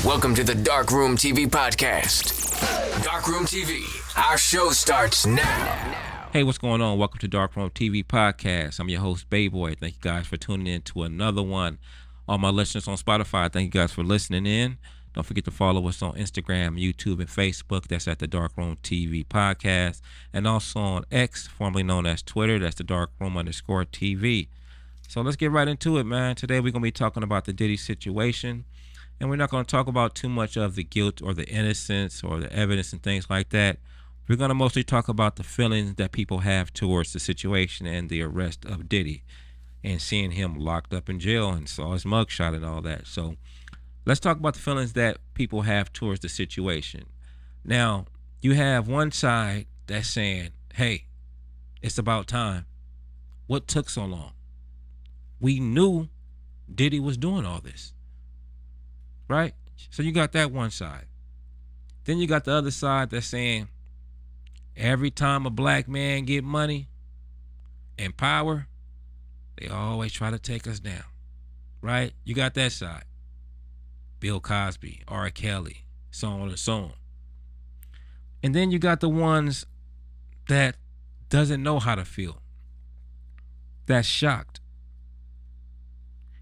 Welcome to the Darkroom TV podcast. Darkroom TV, our show starts now. Hey, what's going on? Welcome to Darkroom TV podcast. I'm your host, Bayboy. Thank you guys for tuning in to another one. All my listeners on Spotify, thank you guys for listening in. Don't forget to follow us on Instagram, YouTube, and Facebook. That's at the Darkroom TV podcast. And also on X, formerly known as Twitter. That's the Darkroom_TV. So let's get right into it, man. Today we're going to be talking about the Diddy situation. And we're not going to talk about too much of the guilt or the innocence or the evidence and things like that. We're going to mostly talk about the feelings that people have towards the situation and the arrest of Diddy and seeing him locked up in jail and saw his mugshot and all that. So let's talk about the feelings that people have towards the situation. Now, you have one side that's saying, hey, it's about time. What took so long? We knew Diddy was doing all this. Right? So you got that one side. Then you got the other side that's saying every time a black man get money and power, they always try to take us down. Right? You got that side. Bill Cosby, R. Kelly, so on and so on. And then you got the ones that doesn't know how to feel. That's shocked.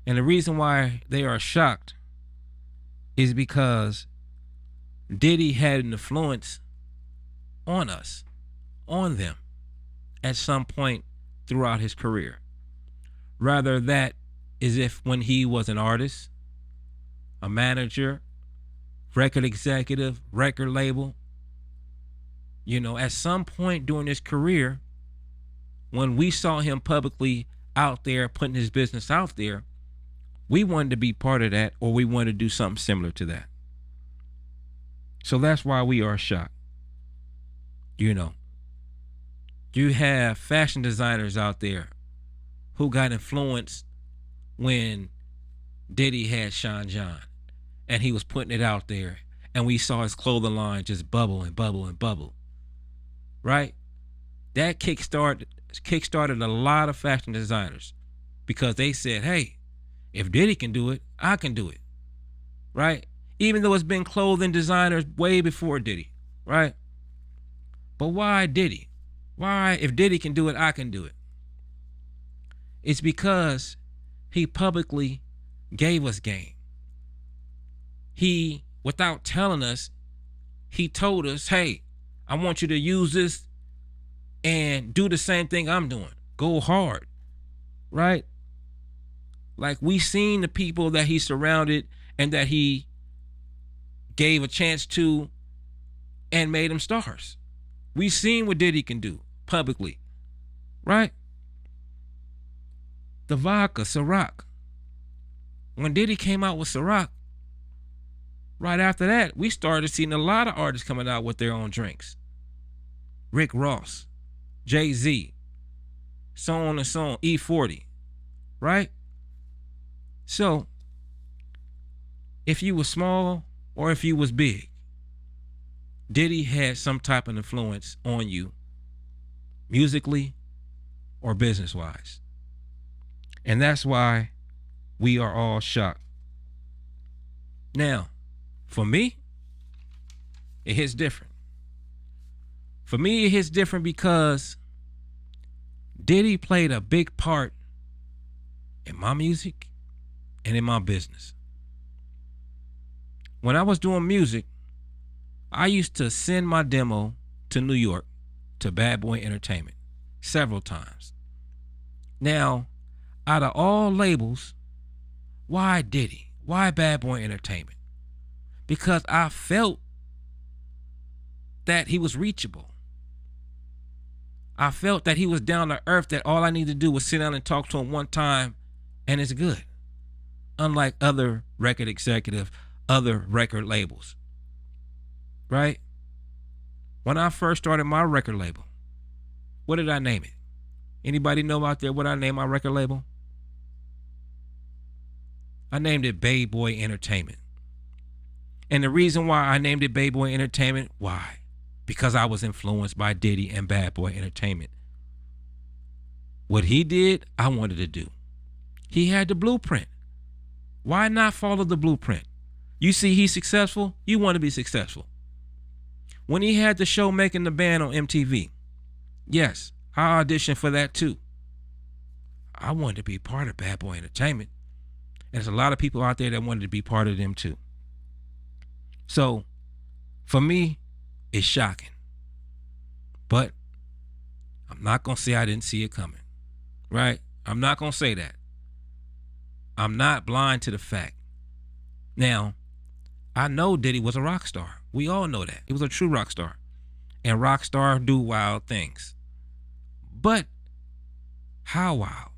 And the reason why they are shocked is because Diddy had an influence on us, on them, at some point throughout his career. Rather that is if when he was an artist, a manager, record executive, record label, at some point during his career, when we saw him publicly out there putting his business out there, we wanted to be part of that, or we wanted to do something similar to that. So that's why we are shocked. You have fashion designers out there who got influenced when Diddy had Sean John and he was putting it out there, and we saw his clothing line just bubble and bubble and bubble. Right? That kickstarted a lot of fashion designers because they said, hey, if Diddy can do it, I can do it, right? Even though it's been clothing designers way before Diddy, right? But why Diddy? Why, if Diddy can do it, I can do it? It's because he publicly gave us game. He, without telling us, he told us, hey, I want you to use this and do the same thing I'm doing. Go hard, right? Like, we seen the people that he surrounded and that he gave a chance to and made them stars. We seen what Diddy can do publicly, right? The vodka, Ciroc. When Diddy came out with Ciroc, right after that, we started seeing a lot of artists coming out with their own drinks. Rick Ross, Jay-Z, so on and so on, E40, right? So, if you was small or if you was big, Diddy had some type of influence on you, musically or business-wise. And that's why we are all shocked. Now, for me, it hits different. For me, it hits different because Diddy played a big part in my music and in my business. When I was doing music, I used to send my demo to New York to Bad Boy Entertainment several times. Now, out of all labels, why Diddy? Why Bad Boy Entertainment? Because I felt that he was reachable. I felt that he was down to earth, that all I needed to do was sit down and talk to him one time and it's good. Unlike other record executive, other record labels, right? When I first started my record label, what did I name it? Anybody know out there what I named my record label? I named it Bayboy Entertainment. And the reason why I named it Bayboy Entertainment, why? Because I was influenced by Diddy and Bad Boy Entertainment. What he did, I wanted to do. He had the blueprint. Why not follow the blueprint? You see he's successful, you want to be successful. When he had the show Making the Band on MTV, yes, I auditioned for that too. I wanted to be part of Bad Boy Entertainment. And there's a lot of people out there that wanted to be part of them too. So, for me, it's shocking. But I'm not going to say I didn't see it coming. Right? I'm not going to say that. I'm not blind to the fact. Now, I know Diddy was a rock star. We all know that. He was a true rock star. And rock stars do wild things. But how wild?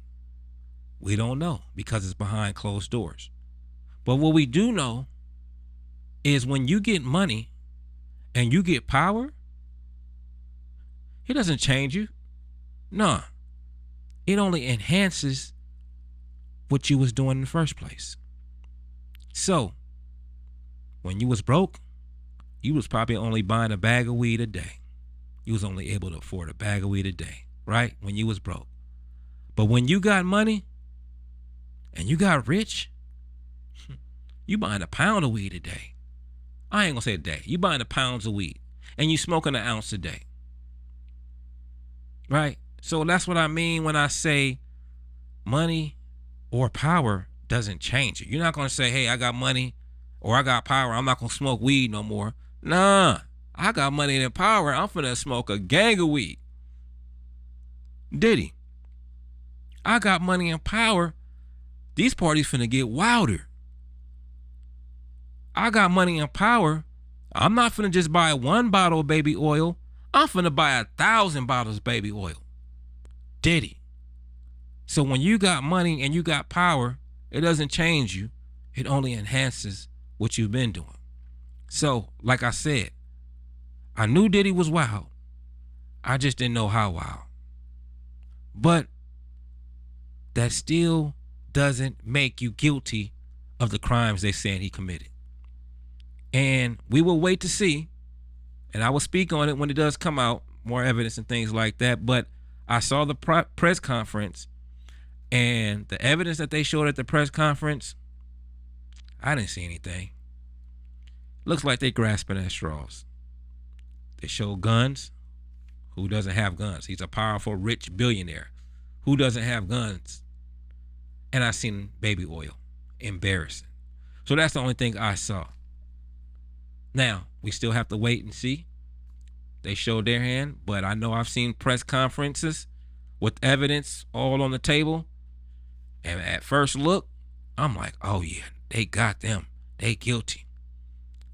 We don't know because it's behind closed doors. But what we do know is when you get money and you get power, it doesn't change you. No. It only enhances what you was doing in the first place. So, when you was broke, you was probably only buying a bag of weed a day. You was only able to afford a bag of weed a day, right? When you was broke. But when you got money and you got rich, you buying a pound of weed a day. I ain't gonna say a day. You buying a pounds of weed and you smoking an ounce a day. Right? So that's what I mean when I say money or power doesn't change you. You're not gonna say, hey, I got money or I got power, I'm not gonna smoke weed no more. Nah, I got money and power, I'm finna smoke a gang of weed. Diddy, I got money and power, these parties finna get wilder. I got money and power, I'm not finna just buy one bottle of baby oil, I'm finna buy 1,000 bottles of baby oil. Diddy. So when you got money and you got power, it doesn't change you. It only enhances what you've been doing. So, like I said, I knew Diddy was wild. I just didn't know how wild. But that still doesn't make you guilty of the crimes they saying he committed. And we will wait to see, and I will speak on it when it does come out, more evidence and things like that. But I saw the press conference, and the evidence that they showed at the press conference, I didn't see anything. Looks like they grasping at straws. They show guns. Who doesn't have guns? He's a powerful, rich billionaire. Who doesn't have guns? And I seen baby oil. Embarrassing. So that's the only thing I saw. Now, we still have to wait and see. They showed their hand, but I know I've seen press conferences with evidence all on the table. And at first look, I'm like, oh yeah, they got them. They guilty.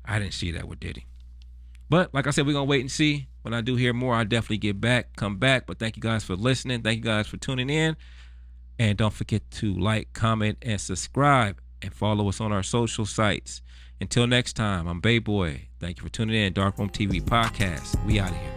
I didn't see that with Diddy. But like I said, we're going to wait and see. When I do hear more, I'll definitely come back. But thank you guys for listening. Thank you guys for tuning in. And don't forget to like, comment, and subscribe. And follow us on our social sites. Until next time, I'm Bay Boy. Thank you for tuning in. Darkroom TV Podcast. We out of here.